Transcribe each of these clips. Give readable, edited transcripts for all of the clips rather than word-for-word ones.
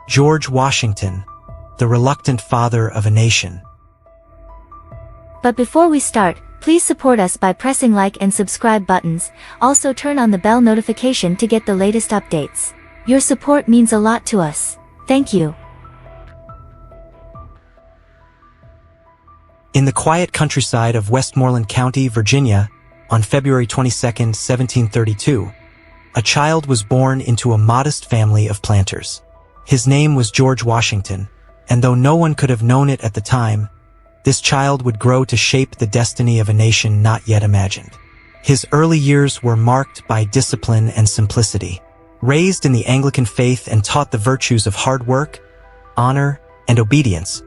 George Washington, the reluctant father of a nation. But before we start, please support us by pressing like and subscribe buttons. Also turn on the bell notification to get the latest updates. Your support means a lot to us. Thank you. In the quiet countryside of Westmoreland County, Virginia, on February 22, 1732, a child was born into a modest family of planters. His name was George Washington, and though no one could have known it at the time, this child would grow to shape the destiny of a nation not yet imagined. His early years were marked by discipline and simplicity. Raised in the Anglican faith and taught the virtues of hard work, honor, and obedience,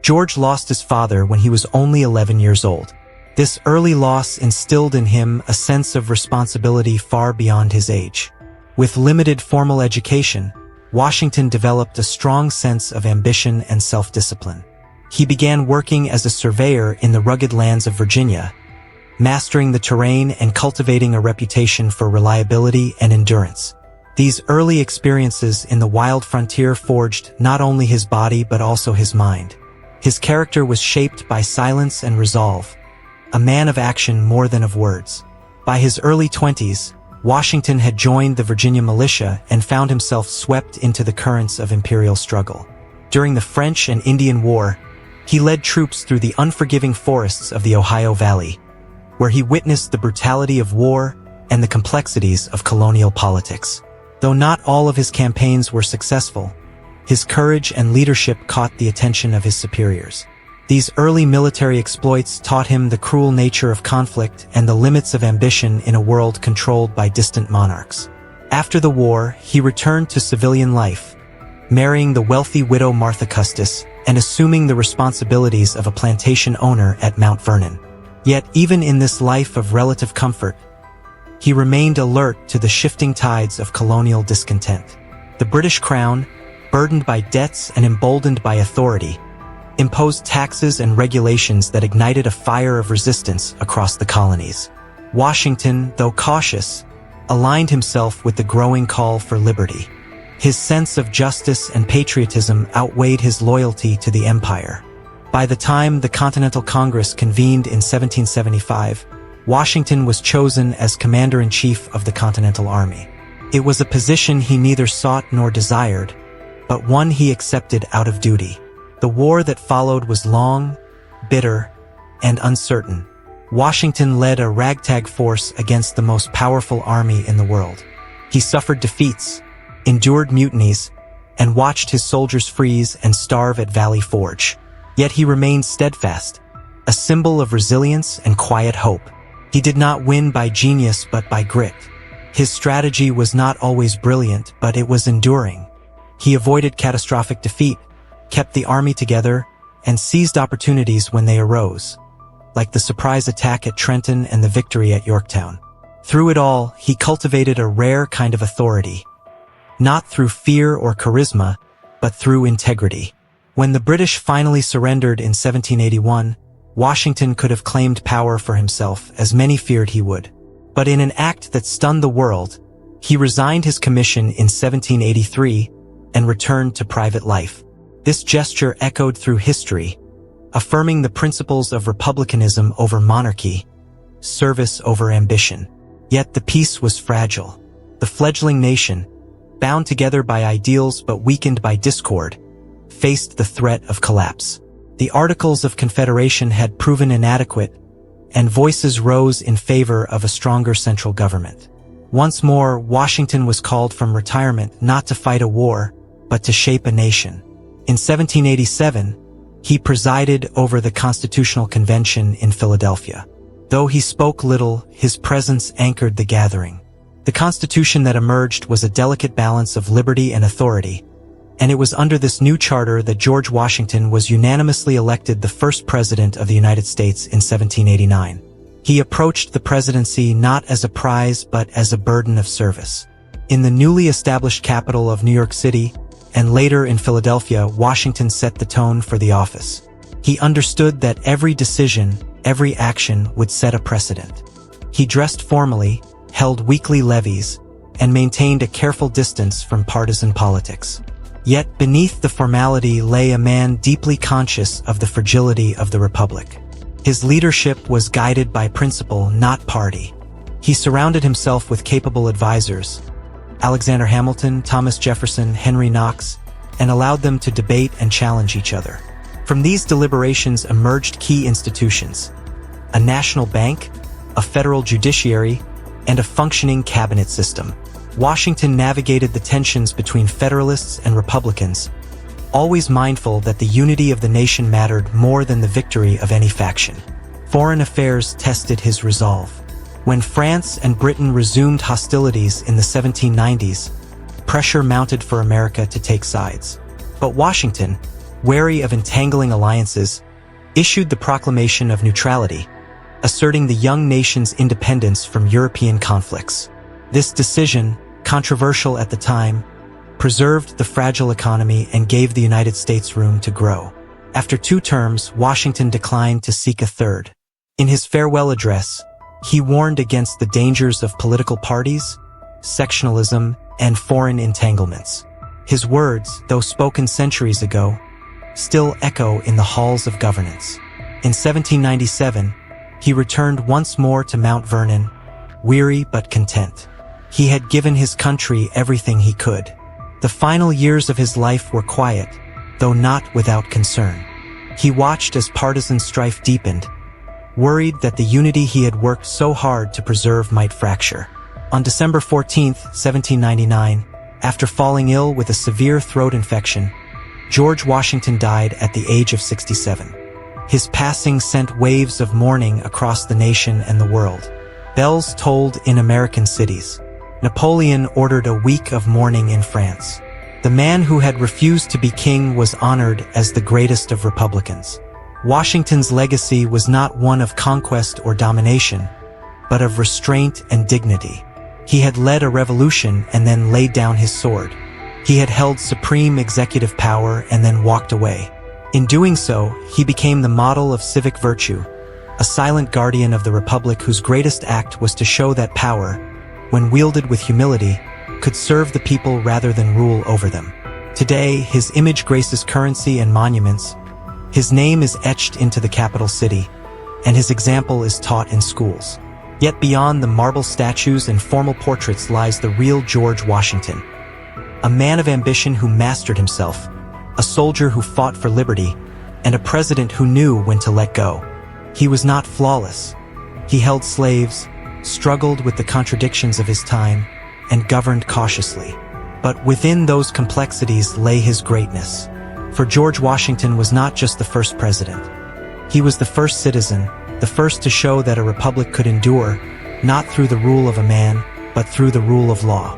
George lost his father when he was only 11 years old. This early loss instilled in him a sense of responsibility far beyond his age. With limited formal education, Washington developed a strong sense of ambition and self-discipline. He began working as a surveyor in the rugged lands of Virginia, mastering the terrain and cultivating a reputation for reliability and endurance. These early experiences in the wild frontier forged not only his body but also his mind. His character was shaped by silence and resolve, a man of action more than of words. By his early 20s, Washington had joined the Virginia militia and found himself swept into the currents of imperial struggle. During the French and Indian War, he led troops through the unforgiving forests of the Ohio Valley, where he witnessed the brutality of war and the complexities of colonial politics. Though not all of his campaigns were successful, his courage and leadership caught the attention of his superiors. These early military exploits taught him the cruel nature of conflict and the limits of ambition in a world controlled by distant monarchs. After the war, he returned to civilian life, marrying the wealthy widow Martha Custis and assuming the responsibilities of a plantation owner at Mount Vernon. Yet even in this life of relative comfort, he remained alert to the shifting tides of colonial discontent. The British Crown, burdened by debts and emboldened by authority, imposed taxes and regulations that ignited a fire of resistance across the colonies. Washington, though cautious, aligned himself with the growing call for liberty. His sense of justice and patriotism outweighed his loyalty to the empire. By the time the Continental Congress convened in 1775, Washington was chosen as Commander-in-Chief of the Continental Army. It was a position he neither sought nor desired, but one he accepted out of duty. The war that followed was long, bitter, and uncertain. Washington led a ragtag force against the most powerful army in the world. He suffered defeats, endured mutinies, and watched his soldiers freeze and starve at Valley Forge. Yet he remained steadfast, a symbol of resilience and quiet hope. He did not win by genius but by grit. His strategy was not always brilliant, but it was enduring. He avoided catastrophic defeat, kept the army together, and seized opportunities when they arose, like the surprise attack at Trenton and the victory at Yorktown. Through it all, he cultivated a rare kind of authority, not through fear or charisma, but through integrity. When the British finally surrendered in 1781, Washington could have claimed power for himself, as many feared he would. But in an act that stunned the world, he resigned his commission in 1783 and returned to private life. This gesture echoed through history, affirming the principles of republicanism over monarchy, service over ambition. Yet the peace was fragile. The fledgling nation, bound together by ideals but weakened by discord, faced the threat of collapse. The Articles of Confederation had proven inadequate, and voices rose in favor of a stronger central government. Once more, Washington was called from retirement not to fight a war, but to shape a nation. In 1787, he presided over the Constitutional Convention in Philadelphia. Though he spoke little, his presence anchored the gathering. The Constitution that emerged was a delicate balance of liberty and authority, and it was under this new charter that George Washington was unanimously elected the first president of the United States in 1789. He approached the presidency not as a prize but as a burden of service. In the newly established capital of New York City, and later in Philadelphia, Washington set the tone for the office. He understood that every decision, every action would set a precedent. He dressed formally, held weekly levees, and maintained a careful distance from partisan politics. Yet beneath the formality lay a man deeply conscious of the fragility of the Republic. His leadership was guided by principle, not party. He surrounded himself with capable advisors, Alexander Hamilton, Thomas Jefferson, Henry Knox, and allowed them to debate and challenge each other. From these deliberations emerged key institutions: a national bank, a federal judiciary, and a functioning cabinet system. Washington navigated the tensions between Federalists and Republicans, always mindful that the unity of the nation mattered more than the victory of any faction. Foreign affairs tested his resolve. When France and Britain resumed hostilities in the 1790s, pressure mounted for America to take sides. But Washington, wary of entangling alliances, issued the Proclamation of Neutrality, asserting the young nation's independence from European conflicts. This decision, controversial at the time, preserved the fragile economy and gave the United States room to grow. After 2 terms, Washington declined to seek a third. In his farewell address, he warned against the dangers of political parties, sectionalism, and foreign entanglements. His words, though spoken centuries ago, still echo in the halls of governance. In 1797, he returned once more to Mount Vernon, weary but content. He had given his country everything he could. The final years of his life were quiet, though not without concern. He watched as partisan strife deepened, worried that the unity he had worked so hard to preserve might fracture. On December 14, 1799, after falling ill with a severe throat infection, George Washington died at the age of 67. His passing sent waves of mourning across the nation and the world. Bells tolled in American cities. Napoleon ordered a week of mourning in France. The man who had refused to be king was honored as the greatest of republicans. Washington's legacy was not one of conquest or domination, but of restraint and dignity. He had led a revolution and then laid down his sword. He had held supreme executive power and then walked away. In doing so, he became the model of civic virtue, a silent guardian of the Republic whose greatest act was to show that power, when wielded with humility, could serve the people rather than rule over them. Today, his image graces currency and monuments. His name is etched into the capital city, and his example is taught in schools. Yet beyond the marble statues and formal portraits lies the real George Washington, a man of ambition who mastered himself, a soldier who fought for liberty, and a president who knew when to let go. He was not flawless. He held slaves, struggled with the contradictions of his time, and governed cautiously. But within those complexities lay his greatness. For George Washington was not just the first president. He was the first citizen, the first to show that a republic could endure, not through the rule of a man, but through the rule of law.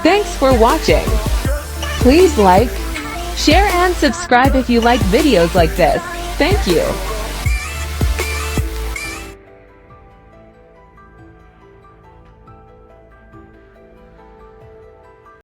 Thanks for watching. Please like, share and subscribe if you like videos like this. Thank you.